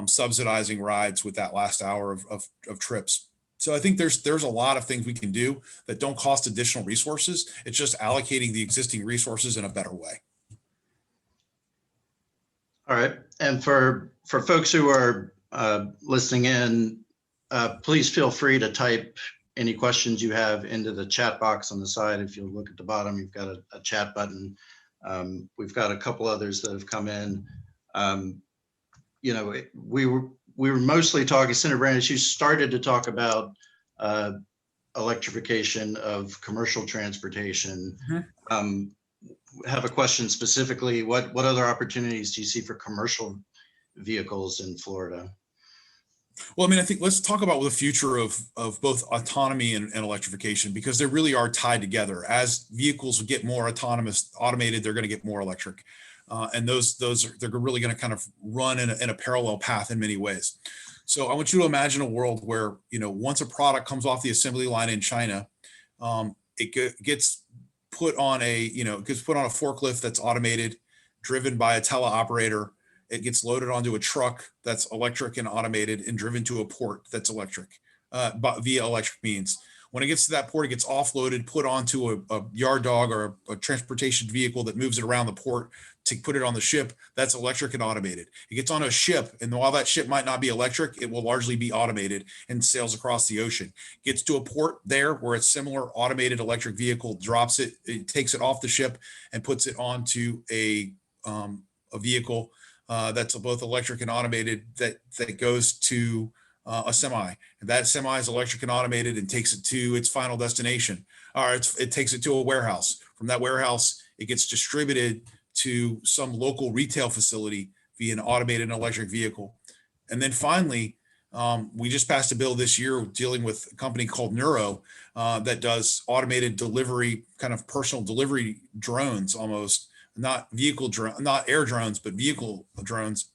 E: subsidizing rides with that last hour of trips. So I think there's a lot of things we can do that don't cost additional resources. It's just allocating the existing resources in a better way.
C: All right. And for folks who are listening in, please feel free to type any questions you have into the chat box on the side. If you look at the bottom, you've got a chat button. We've got a couple others that have come in. We were mostly talking, Senator Brandis, you started to talk about electrification of commercial transportation. Mm-hmm. Have a question specifically, what other opportunities do you see for commercial vehicles in Florida?
E: Well, I mean, I think let's talk about the future of both autonomy and electrification, because they really are tied together. As vehicles get more automated, they're going to get more electric. And they're really going to kind of run in a parallel path in many ways. So I want you to imagine a world where, once a product comes off the assembly line in China, it gets put on a forklift that's automated, driven by a teleoperator. It gets loaded onto a truck that's electric and automated and driven to a port that's electric, via electric means. When it gets to that port, it gets offloaded, put onto a yard dog or a transportation vehicle that moves it around the port to put it on the ship. That's electric and automated. It gets on a ship, and while that ship might not be electric, it will largely be automated and sails across the ocean. Gets to a port there where a similar automated electric vehicle drops it, it takes it off the ship and puts it onto a vehicle that's both electric and automated that goes to a semi. And that semi is electric and automated and takes it to its final destination. Or it takes it to a warehouse. From that warehouse, it gets distributed to some local retail facility via an automated and electric vehicle. And then finally, we just passed a bill this year dealing with a company called Neuro that does automated delivery, kind of personal delivery drones almost, not air drones, but vehicle drones.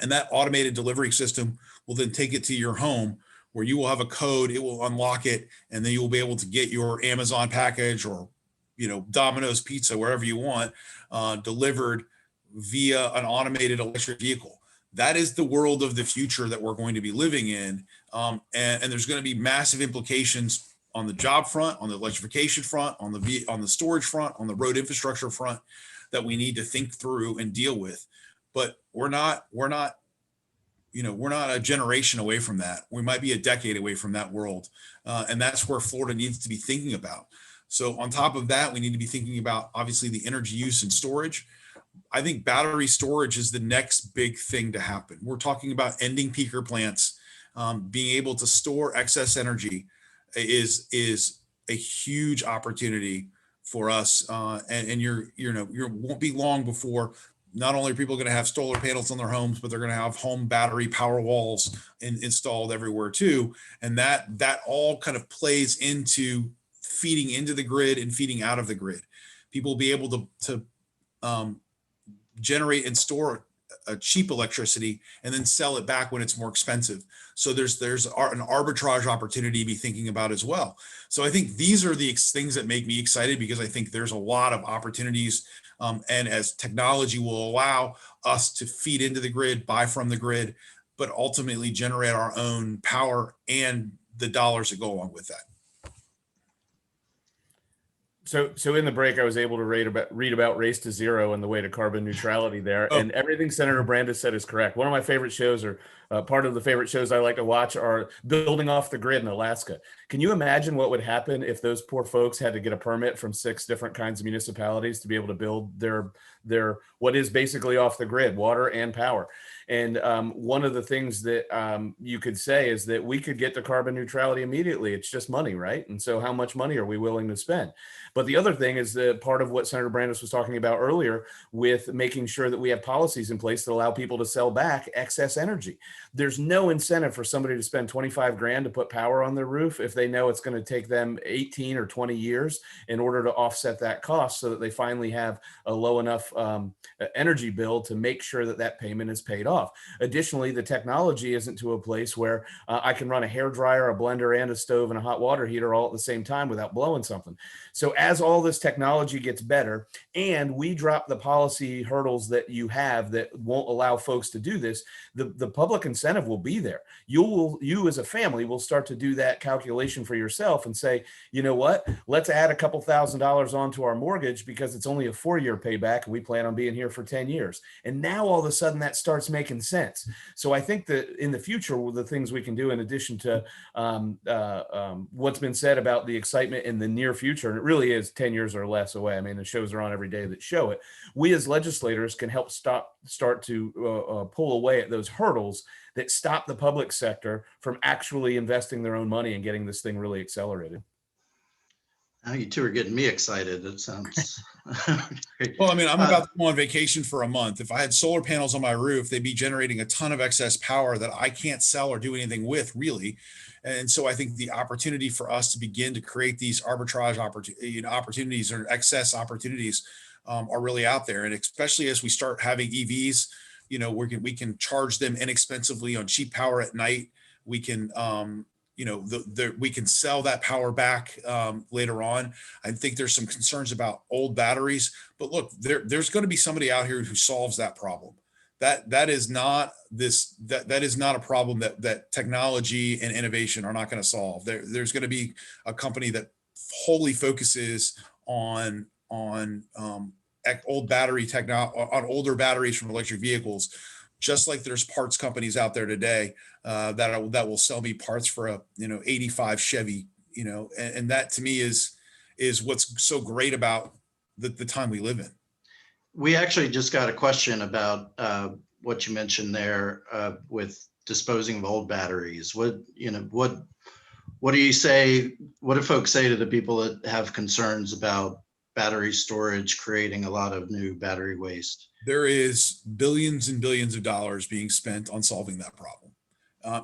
E: And that automated delivery system will then take it to your home where you will have a code, it will unlock it, and then you will be able to get your Amazon package or, Domino's pizza, wherever you want, delivered via an automated electric vehicle. That is the world of the future that we're going to be living in. And there's going to be massive implications on the job front, on the electrification front, on the storage front, on the road infrastructure front that we need to think through and deal with. But we're not a generation away from that. We might be a decade away from that world. And that's where Florida needs to be thinking about. So on top of that, we need to be thinking about, obviously, the energy use and storage. I think battery storage is the next big thing to happen. We're talking about ending peaker plants. Being able to store excess energy is a huge opportunity for us. And you won't be long before not only are people going to have solar panels on their homes, but they're going to have home battery power walls installed everywhere too. And that all kind of plays into feeding into the grid and feeding out of the grid. People will be able to generate and store a cheap electricity and then sell it back when it's more expensive. So there's an arbitrage opportunity to be thinking about as well. So I think these are the things that make me excited, because I think there's a lot of opportunities. And as technology will allow us to feed into the grid, buy from the grid, but ultimately generate our own power and the dollars that go along with that.
D: So in the break, I was able to read about Race to Zero and the way to carbon neutrality there. And everything Senator Brandis said is correct. One of my favorite shows, or part of the favorite shows I like to watch, are Building Off the Grid in Alaska. Can you imagine what would happen if those poor folks had to get a permit from 6 different kinds of municipalities to be able to build their what is basically off the grid, water and power? And one of the things that you could say is that we could get to carbon neutrality immediately. It's just money, right? And so how much money are we willing to spend? But the other thing is that part of what Senator Brandis was talking about earlier, with making sure that we have policies in place that allow people to sell back excess energy. There's no incentive for somebody to spend 25 grand to put power on their roof if they know it's going to take them 18 or 20 years in order to offset that cost, so that they finally have a low enough energy bill to make sure that that payment is paid off. Additionally, the technology isn't to a place where I can run a hairdryer, a blender, and a stove and a hot water heater all at the same time without blowing something. So as all this technology gets better and we drop the policy hurdles that you have that won't allow folks to do this, the public incentive will be there. You as a family will start to do that calculation for yourself and say, you know what, let's add a couple $1,000s onto our mortgage because it's only a 4-year payback and we plan on being here for 10 years. And now all of a sudden that starts making sense. So I think that in the future, the things we can do, in addition to what's been said about the excitement in the near future, and it really is 10 years or less away. I mean, the shows are on every day that show it. We as legislators can help start to pull away at those hurdles that stop the public sector from actually investing their own money and getting this thing really accelerated.
C: Now you two are getting me excited. It sounds great.
E: Well, I mean, I'm about to go on vacation for a month. If I had solar panels on my roof, they'd be generating a ton of excess power that I can't sell or do anything with, really. And so I think the opportunity for us to begin to create these arbitrage opportunities or excess opportunities are really out there. And especially as we start having EVs, we can charge them inexpensively on cheap power at night. We can, we can sell that power back later on. I think there's some concerns about old batteries, but look, there's going to be somebody out here who solves that problem. That is not a problem that technology and innovation are not going to solve. There's going to be a company that wholly focuses on old battery on older batteries from electric vehicles, just like there's parts companies out there today that will sell me parts for a 85 Chevy, and that to me is what's so great about the time we live in.
C: We actually just got a question about what you mentioned there with disposing of old batteries. What do you say? What do folks say to the people that have concerns about battery storage creating a lot of new battery waste?
E: There is billions and billions of dollars being spent on solving that problem,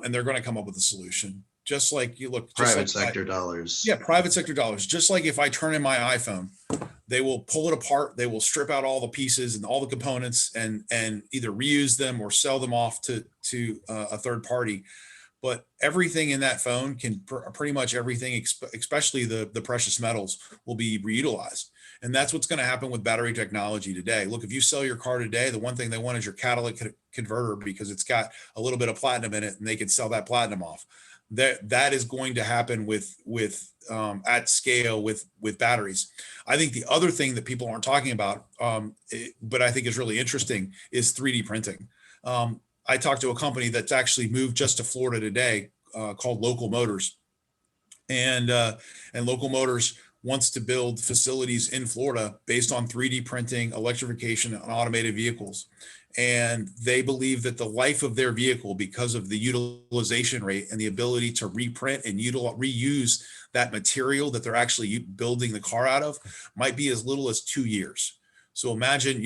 E: and they're going to come up with a solution. Just like you look,
C: private sector dollars.
E: Yeah, private sector dollars. Just like if I turn in my iPhone, they will pull it apart. They will strip out all the pieces and all the components and either reuse them or sell them off to a third party. but everything in that phone can pretty much everything, especially the precious metals, will be reutilized. And that's what's going to happen with battery technology today. Look, if you sell your car today, the one thing they want is your catalytic converter, because it's got a little bit of platinum in it and they can sell that platinum off. That is going to happen with at scale with batteries. I think the other thing that people aren't talking about, but I think is really interesting, is 3D printing. I talked to a company that's actually moved just to Florida today, called Local Motors, and Local Motors wants to build facilities in Florida based on 3D printing, electrification, and automated vehicles. And they believe that the life of their vehicle, because of the utilization rate and the ability to reprint and reuse that material that they're actually building the car out of, might be as little as 2 years. So imagine,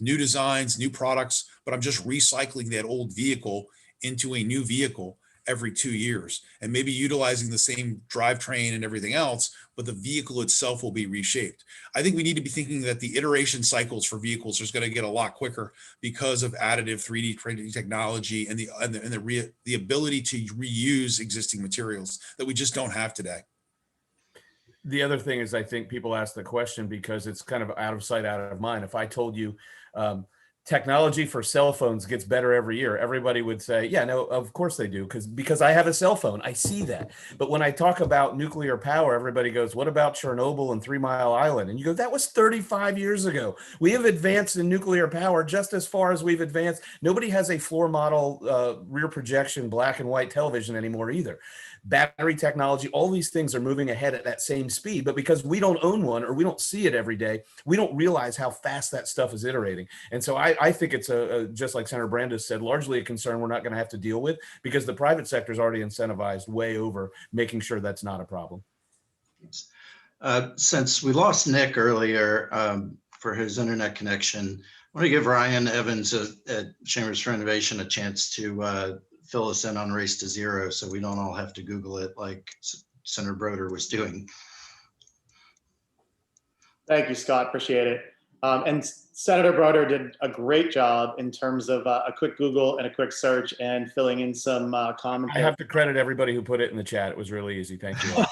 E: new designs, new products, but I'm just recycling that old vehicle into a new vehicle every 2 years, and maybe utilizing the same drivetrain and everything else, but the vehicle itself will be reshaped. I think we need to be thinking that the iteration cycles for vehicles is going to get a lot quicker because of additive 3D printing technology and the ability to reuse existing materials that we just don't have today.
D: The other thing is, I think people ask the question because it's kind of out of sight, out of mind. If I told you technology for cell phones gets better every year, everybody would say, yeah, no, of course they do, because I have a cell phone. I see that. But when I talk about nuclear power, everybody goes, what about Chernobyl and 3 Mile Island? And you go, that was 35 years ago. We have advanced in nuclear power just as far as we've advanced. Nobody has a floor model rear projection black and white television anymore either. Battery technology, all these things are moving ahead at that same speed, but because we don't own one or we don't see it every day, we don't realize how fast that stuff is iterating. And so I think it's just like Senator Brandes said, largely a concern we're not going to have to deal with, because the private sector is already incentivized way over making sure that's not a problem.
C: Since we lost Nick earlier for his internet connection, I want to give Ryan Evans at Chambers for Innovation a chance to fill us in on Race to Zero, so we don't all have to Google it like Senator Broder was doing.
A: Thank you, Scott. Appreciate it. And Senator Broder did a great job in terms of a quick Google and a quick search and filling in some commentary.
D: I have to credit everybody who put it in the chat. It was really easy. Thank you.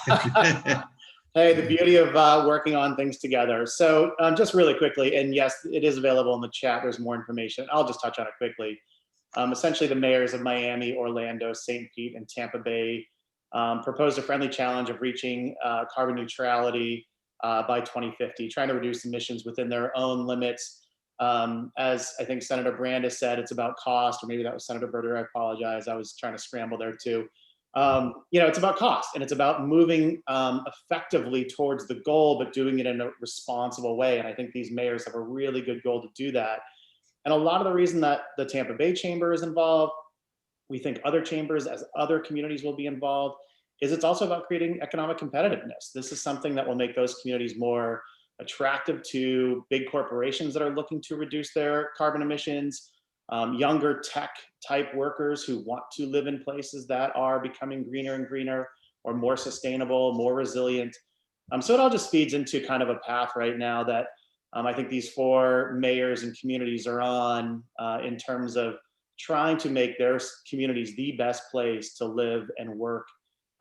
A: Hey, the beauty of working on things together. So just really quickly, and yes, it is available in the chat. There's more information. I'll just touch on it quickly. Essentially, the mayors of Miami, Orlando, St. Pete, and Tampa Bay proposed a friendly challenge of reaching carbon neutrality by 2050, trying to reduce emissions within their own limits. As I think Senator Brandes said, it's about cost, or maybe that was Senator Brodeur. I apologize. I was trying to scramble there too. It's about cost, and it's about moving effectively towards the goal, but doing it in a responsible way. And I think these mayors have a really good goal to do that. And a lot of the reason that the Tampa Bay Chamber is involved, we think other chambers as other communities will be involved, is it's also about creating economic competitiveness. This is something that will make those communities more attractive to big corporations that are looking to reduce their carbon emissions, younger tech type workers who want to live in places that are becoming greener and greener, or more sustainable, more resilient. So it all just feeds into kind of a path right now that I think these 4 mayors and communities are on in terms of trying to make their communities the best place to live and work,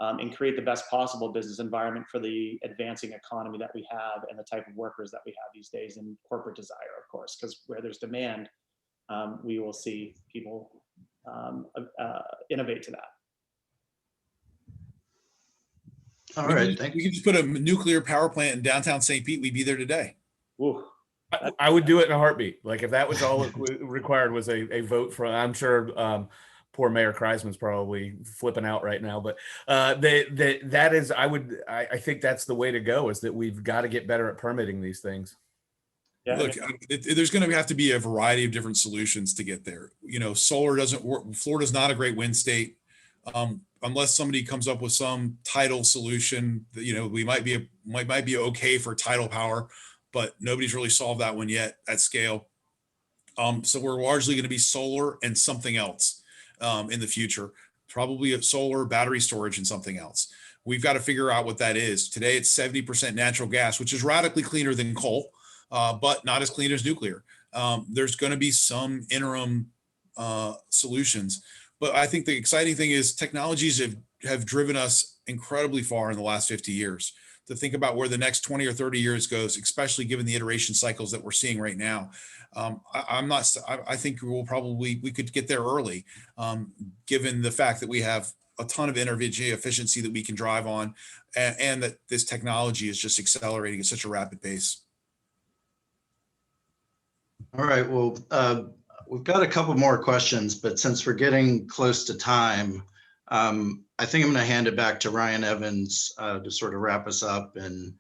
A: and create the best possible business environment for the advancing economy that we have and the type of workers that we have these days, and corporate desire, of course, because where there's demand, we will see people innovate to that.
C: All right, thank you.
E: We can just put a nuclear power plant in downtown St. Pete. We'd be there today.
A: Ooh.
D: I would do it in a heartbeat. Like if that was all it required was a vote from, I'm sure poor Mayor Kreisman's probably flipping out right now, but that is, I think that's the way to go, is that we've got to get better at permitting these things.
A: Yeah.
E: Look, there's going to have to be a variety of different solutions to get there. Solar doesn't work. Florida's not a great wind state. Unless somebody comes up with some tidal solution, we might be okay for tidal power, but nobody's really solved that one yet at scale. So we're largely going to be solar and something else in the future, probably a solar, battery storage, and something else. We've got to figure out what that is. Today, it's 70% natural gas, which is radically cleaner than coal, but not as clean as nuclear. There's going to be some interim solutions. But I think the exciting thing is technologies have driven us incredibly far in the last 50 years. To think about where the next 20 or 30 years goes, especially given the iteration cycles that we're seeing right now. I think we could get there early, given the fact that we have a ton of energy efficiency that we can drive on, and that this technology is just accelerating at such a rapid pace.
C: All right, well, we've got a couple more questions, but since we're getting close to time, I think I'm going to hand it back to Ryan Evans to sort of wrap us up, and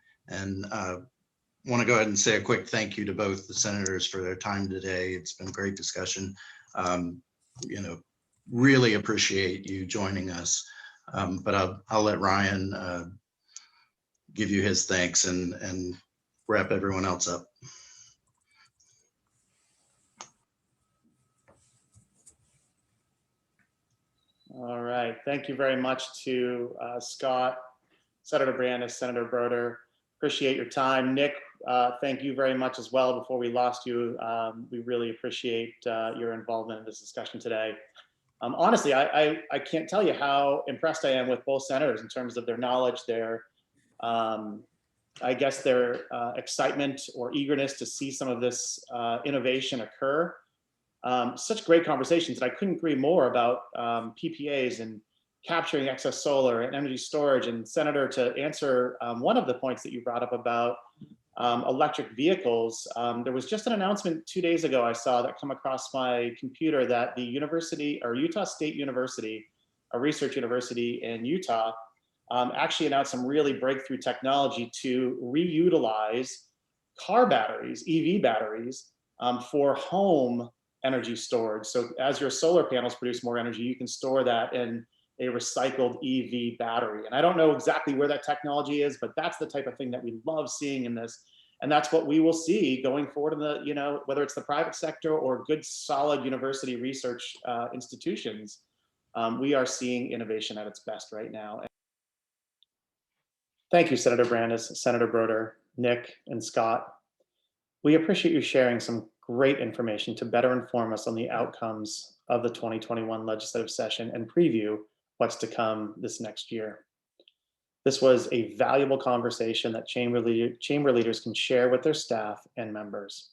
C: want to go ahead and say a quick thank you to both the senators for their time today. It's been a great discussion. Really appreciate you joining us. But I'll let Ryan give you his thanks and wrap everyone else up.
A: All right, thank you very much to Scott, Senator Brandis, Senator Broder. Appreciate your time. Nick, thank you very much as well. Before we lost you, we really appreciate your involvement in this discussion today. Honestly, I can't tell you how impressed I am with both senators in terms of their knowledge, their, I guess their excitement or eagerness to see some of this innovation occur. Such great conversations, and I couldn't agree more about PPAs and capturing excess solar and energy storage. And Senator, to answer one of the points that you brought up about electric vehicles, there was just an announcement 2 days ago I saw that come across my computer that the university, or Utah State University, a research university in Utah, actually announced some really breakthrough technology to reutilize car batteries, EV batteries, for home energy storage. So as your solar panels produce more energy, you can store that in a recycled EV battery. And I don't know exactly where that technology is, but that's the type of thing that we love seeing in this. And that's what we will see going forward in the, whether it's the private sector or good, solid university research institutions, we are seeing innovation at its best right now. Thank you, Senator Brandis, Senator Broder, Nick, and Scott. We appreciate you sharing some great information to better inform us on the outcomes of the 2021 legislative session and preview what's to come this next year. This was a valuable conversation that chamber leaders can share with their staff and members.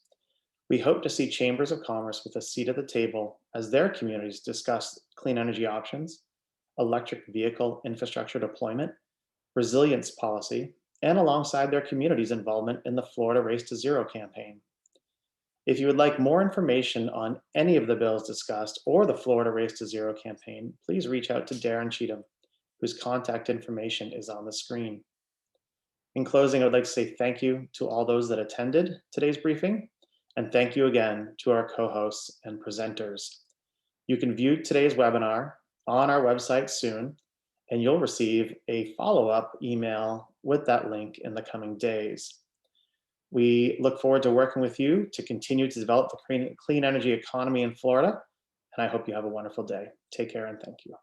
A: We hope to see chambers of commerce with a seat at the table as their communities discuss clean energy options, electric vehicle infrastructure deployment, resilience policy, and alongside their community's involvement in the Florida Race to Zero campaign. If you would like more information on any of the bills discussed or the Florida Race to Zero campaign, please reach out to Darren Cheatham, whose contact information is on the screen. In closing, I would like to say thank you to all those that attended today's briefing, and thank you again to our co-hosts and presenters. You can view today's webinar on our website soon, and you'll receive a follow-up email with that link in the coming days. We look forward to working with you to continue to develop the clean energy economy in Florida, and I hope you have a wonderful day. Take care and thank you.